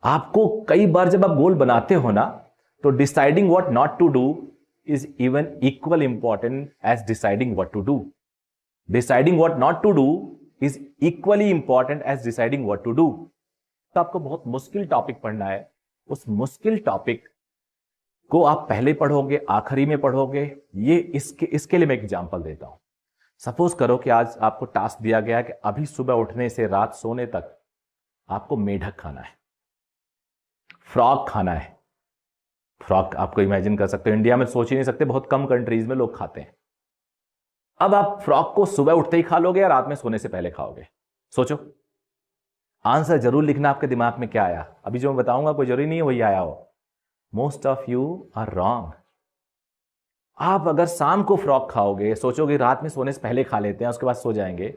आपको कई बार जब आप गोल बनाते हो ना, तो deciding what not to do is even equal important as deciding what to do. Deciding what not to do is equally important as deciding what to do. तो आपको बहुत मुश्किल टॉपिक पढ़ना है, उस मुश्किल टॉपिक को आप पहले पढ़ोगे, आखिरी में पढ़ोगे। ये इसके लिए मैं एग्जांपल देता हूं। सपोज करो कि आज आपको टास्क दिया गया कि अभी सुबह उठने से रात सोने तक आपको मेढक खाना है, फ्रॉग खाना है। फ्रॉग आपको इमेजिन कर सकते हो, इंडिया में सोच ही नहीं सकते, बहुत कम कंट्रीज में लोग खाते हैं। अब आप फ्रॉग को सुबह उठते ही खा लोगे या रात में सोने से पहले खाओगे? सोचो, आंसर जरूर लिखना आपके दिमाग में क्या आया। अभी जो मैं बताऊंगा कोई जरूरी नहीं है वही आया हो। Most of you are wrong. आप अगर शाम को फ्रॉग खाओगे, सोचोगे रात में सोने से पहले खा लेते हैं उसके बाद सो जाएंगे,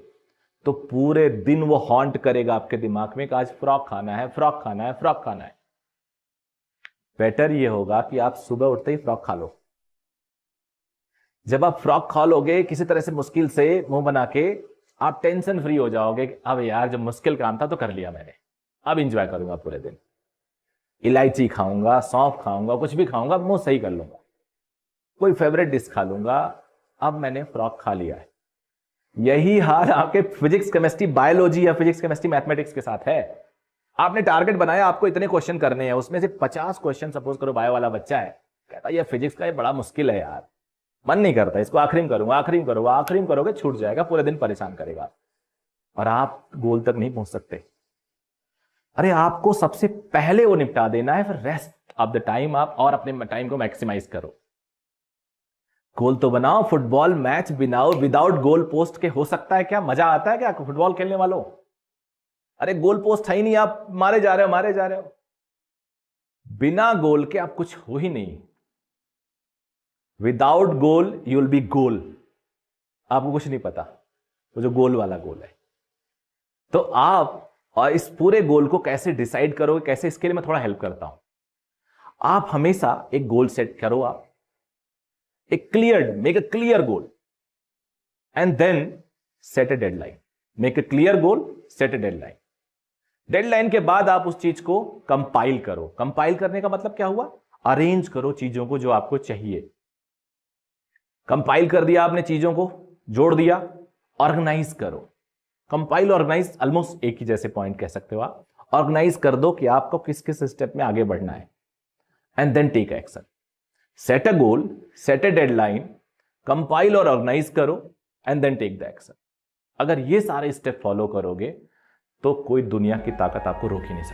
तो पूरे दिन वो हॉन्ट करेगा आपके दिमाग में कि आज फ्रॉग खाना है, फ्रॉग खाना है, फ्रॉग खाना है। बेटर ये होगा कि आप सुबह उठते ही फ्रॉग खा लो। जब आप फ्रॉग खा लोगे किसी तरह से मुश्किल से मुंह बना के, आप टेंशन फ्री हो जाओगे कि अब यार जब मुश्किल काम था तो कर लिया मैंने, अब इंजॉय करूंगा पूरे दिन। इलायची खाऊंगा, सौंफ खाऊंगा, कुछ भी खाऊंगा, मुंह सही कर लूंगा, कोई फेवरेट डिश खा लूंगा, अब मैंने फ्रॉग खा लिया है। यही हाल आपके फिजिक्स केमिस्ट्री बायोलॉजी या फिजिक्स केमिस्ट्री मैथमेटिक्स के साथ है। आपने टारगेट बनाया, आपको इतने क्वेश्चन करने हैं, उसमें से 50 क्वेश्चन सपोज करो बायो वाला बच्चा है, कहता है ये फिजिक्स का ये बड़ा मुश्किल है यार, मन नहीं करता, इसको आखिरी में करूंगा, आखिरी में करूंगा, आखिरी में करोगे छूट जाएगा, पूरे दिन परेशान करेगा और आप गोल तक नहीं पहुंच सकते। अरे आपको सबसे पहले वो निपटा देना है, फिर रेस्ट ऑफ द टाइम आप और अपने टाइम को मैक्सिमाइज करो। गोल तो बनाओ, फुटबॉल मैच बनाओ विदाउट गोल पोस्ट के हो सकता है क्या? मजा आता है क्या फुटबॉल खेलने वालों? अरे गोल पोस्ट है ही नहीं, आप मारे जा रहे हो, मारे जा रहे हो। बिना गोल के आप कुछ हो ही नहीं। Without goal you will be goal. आपको कुछ नहीं पता वो जो गोल वाला गोल है। तो आप और इस पूरे गोल को कैसे डिसाइड करोगे, कैसे, इसके लिए मैं थोड़ा हेल्प करता हूं। आप हमेशा एक गोल सेट करो, आप एक clear, make a clear goal and then set a deadline. Make a clear goal, set a deadline. Deadline के बाद आप उस चीज को कंपाइल करो। कंपाइल करने का मतलब क्या हुआ? अरेंज करो चीजों को जो आपको चाहिए। कंपाइल कर दिया आपने, चीजों को जोड़ दिया, ऑर्गेनाइज करो। कंपाइल ऑर्गेनाइज ऑलमोस्ट एक ही जैसे पॉइंट कह सकते हो आप। ऑर्गेनाइज कर दो कि आपको किस किस स्टेप में आगे बढ़ना है and then take action. Set a goal, set a deadline, compile और ऑर्गेनाइज करो and then take the action. अगर ये सारे स्टेप फॉलो करोगे तो कोई दुनिया की ताकत आपको रोक ही नहीं सकती।